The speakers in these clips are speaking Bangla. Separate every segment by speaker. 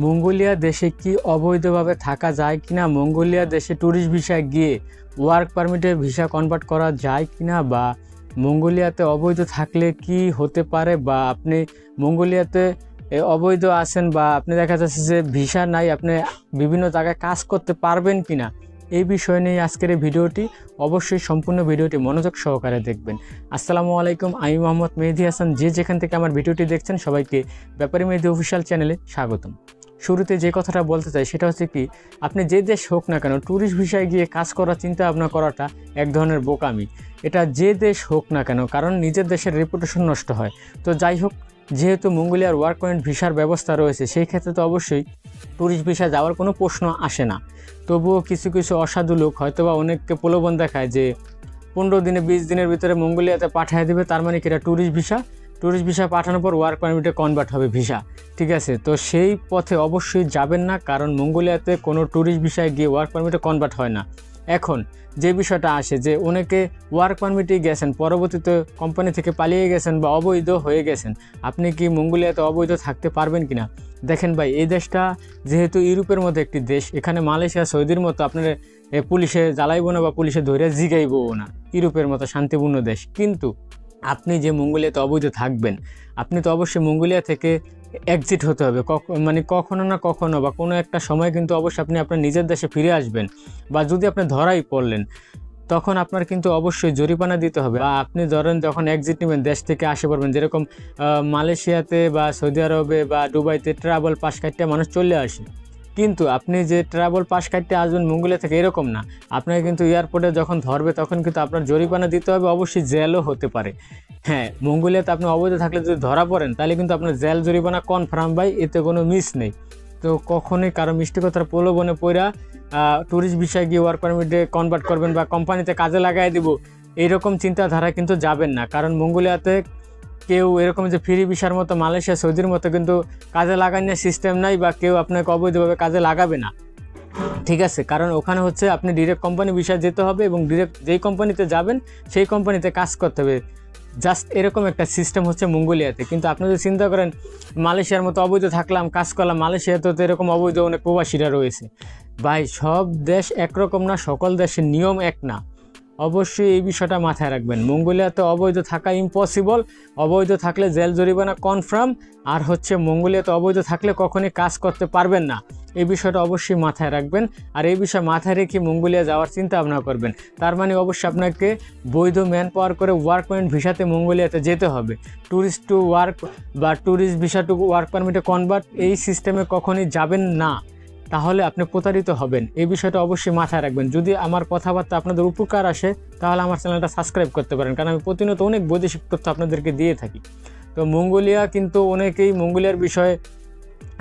Speaker 1: মঙ্গোলিয়া দেশে কি অবৈধভাবে থাকা যায় কিনা, মঙ্গোলিয়া দেশে ট্যুরিস্ট ভিসায় গিয়ে ওয়ার্ক পারমিটে ভিসা কনভার্ট করা যায় কিনা, বা মঙ্গোলিয়াতে অবৈধ থাকলে কি হতে পারে, বা আপনি মঙ্গোলিয়াতে অবৈধ আছেন বা আপনি দেখা যাচ্ছে যে ভিসা নাই, আপনি বিভিন্ন জায়গায় কাজ করতে পারবেন কিনা, এই বিষয় নিয়ে আজকের এই ভিডিওটি। অবশ্যই সম্পূর্ণ ভিডিওটি মনোযোগ সহকারে দেখবেন। আসসালামু আলাইকুম, আমি মোহাম্মদ মেহেদি হাসান। যে যেখান থেকে আমার ভিডিওটি দেখছেন সবাইকে ব্যাপারী মেহেদি অফিসিয়াল চ্যানেলে স্বাগতম। শুরুতে যে কথাটা বলতে চাই সেটা হচ্ছে কি, আপনি যে দেশ হোক না কেন ট্যুরিস্ট ভিসায় গিয়ে কাজ করার চিন্তা ভাবনা করাটা এক ধরনের বোকামি। এটা যে দেশ হোক না কেন, কারণ নিজের দেশের রেপুটেশন নষ্ট হয়। তো যাই হোক, যেহেতু মঙ্গোলিয়ার ওয়ার্ক পয়েন্ট ভিসার ব্যবস্থা রয়েছে, সেই ক্ষেত্রে তো অবশ্যই ট্যুরিস্ট ভিসা যাওয়ার কোনো প্রশ্ন আসে না। তবুও কিছু কিছু অসাধু লোক হয়তোবা অনেককে প্রলোভন দেখায় যে 15 দিনে 20 দিনের ভিতরে মঙ্গোলিয়াতে পাঠিয়ে দেবে, তার মানে কি এটা ট্যুরিস্ট ভিসা পাঠানোর পর ওয়ার্ক পারমিটে কনভার্ট হবে ভিসা। ঠিক আছে, তো সেই পথে অবশ্যই যাবেন না, কারণ মঙ্গোলিয়াতে কোনো ট্যুরিস্ট ভিসায় গিয়ে ওয়ার্ক পারমিটে কনভার্ট হয় না। এখন যে বিষয়টা আসে যে অনেকে ওয়ার্ক পারমিটে গেছেন, পরবর্তীতে কোম্পানি থেকে পালিয়ে গেছেন বা অবৈধ হয়ে গেছেন, আপনি কি মঙ্গোলিয়াতে অবৈধ থাকতে পারবেন কিনা? দেখেন ভাই, এই দেশটা যেহেতু ইউরোপের মধ্যে একটি দেশ, এখানে মালয়েশিয়া সৌদির মতো আপনার পুলিশে জ্বালাইবো না বা পুলিশে ধরে জিগাইবও না, ইউরোপের মতো শান্তিপূর্ণ দেশ। কিন্তু আপনি যে মঙ্গোলিয়াতে অবৈধ থাকবেন, আপনি তো অবশ্যই মঙ্গোলিয়া থেকে এক্সিট হতে হবে, মানে কখনো না কখনো বা কোনো একটা সময় কিন্তু অবশ্যই আপনি আপনার নিজের দেশে ফিরে আসবেন। বা যদি আপনি ধরাই পড়লেন, তখন আপনার কিন্তু অবশ্যই জরিমানা দিতে হবে। বা আপনি ধরেন যখন এক্সিট নেবেন, দেশ থেকে আসে পড়বেন, যেরকম মালয়েশিয়াতে বা সৌদি আরবে বা দুবাইতে ট্রাভেল পাস কাটতে মানুষ চলে আসে, কিন্তু আপনি যে ট্রাভেল পাস কাটতে আসবেন মঙ্গোলিয়া থেকে, এরকম না। আপনাকে কিন্তু এয়ারপোর্টে যখন ধরবে তখন কিন্তু আপনার জরিমানা দিতে হবে, অবশ্যই জেলও হতে পারে। হ্যাঁ, মঙ্গোলিয়াতে আপনি অবৈধ থাকলে যদি ধরা পড়েন, তাহলে কিন্তু আপনার জেল জরিমানা কনফার্ম ভাই, এতে কোনো মিস নেই। তো কখনোই কারো মিষ্টি কথার প্রলোভনে পড়া ট্যুরিস্ট ভিসায় গিয়ে ওয়ার্ক পারমিটে কনভার্ট করবেন বা কোম্পানিতে কাজে লাগাই দিব, এইরকম চিন্তাধারা কিন্তু যাবেন না। কারণ মঙ্গোলিয়াতে কেউ এরকম যে ফ্রি ভিসার মতো মালয়েশিয়া সৌদির মতো কিন্তু কাজে লাগানোর সিস্টেম নাই, বা কেউ আপনাকে অবৈধভাবে কাজে লাগাবে না। ঠিক আছে, কারণ ওখানে হচ্ছে আপনি ডিরেক্ট কোম্পানি ভিসায় যেতে হবে এবং ডিরেক্ট যেই কোম্পানিতে যাবেন সেই কোম্পানিতে কাজ করতে হবে। জাস্ট এরকম একটা সিস্টেম হচ্ছে মঙ্গোলিয়াতে। কিন্তু আপনি যদি চিন্তা করেন মালয়েশিয়ার মতো অবৈধ থাকলাম, কাজ করলাম, মালয়েশিয়াতে তো এরকম অবৈধ অনেক প্রবাসীরা রয়েছে। ভাই, সব দেশ একরকম না, সকল দেশের নিয়ম এক না। অবশ্যই এই বিষয়টা মাথায় রাখবেন। মঙ্গোলিয়াতে অবৈধ থাকা ইম্পসিবল, অবৈধ থাকলে জেল জরিমানা কনফার্ম, আর হচ্ছে মঙ্গোলিয়াতে অবৈধ থাকলে কখনই কাজ করতে পারবেন না। এই বিষয়টা অবশ্যই মাথায় রাখবেন। আর এই বিষয় মাথায় রেখে মঙ্গোলিয়া যাওয়ার চিন্তা ভাবনা করবেন। তার মানে অবশ্যই আপনাকে বৈধ ম্যান পাওয়ার করে ওয়ার্ক পারমিট ভিসাতে মঙ্গোলিয়াতে যেতে হবে। ট্যুরিস্ট টু ওয়ার্ক বা ট্যুরিস্ট ভিসা টু ওয়ার্ক পারমিটে কনভার্ট, এই সিস্টেমে কখনই যাবেন না, তাহলে আপনি প্রতারিত হবেন। এই বিষয়টা অবশ্যই মাথায় রাখবেন। যদি আমার কথাবার্তা আপনাদের উপকার আসে, তাহলে আমার চ্যানেলটা সাবস্ক্রাইব করতে পারেন, কারণ আমি প্রতিনিয়ত অনেক বৈদেশিক তথ্য আপনাদেরকে দিয়ে থাকি। তো মঙ্গোলিয়া কিন্তু অনেকেই মঙ্গোলিয়ার বিষয়ে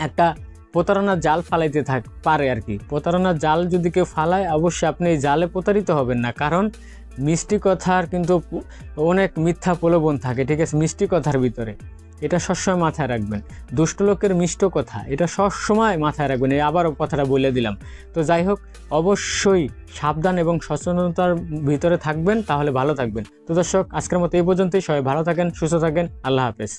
Speaker 1: একটা প্রতারণার জাল ফালাইতে পারে আর কি। প্রতারণার জাল যদি কেউ ফালায়, অবশ্যই আপনি এই জালে প্রতারিত হবেন না, কারণ মিষ্টি কথার কিন্তু অনেক মিথ্যা প্রলোভন থাকে। ঠিক আছে, মিষ্টি কথার ভিতরে এটা সবসময় মাথায় রাখবেন। দুষ্ট লোকের মিষ্ট কথা, এটা সবসময় মাথায় রাখবেন। এই আবারও কথাটা বলে দিলাম। তো যাই হোক, অবশ্যই সাবধান এবং সচেতনতার ভিতরে থাকবেন, তাহলে ভালো থাকবেন। তো দর্শক, আজকের মতো এই পর্যন্তই। সবাই ভালো থাকেন, সুস্থ থাকেন। আল্লাহ হাফেজ।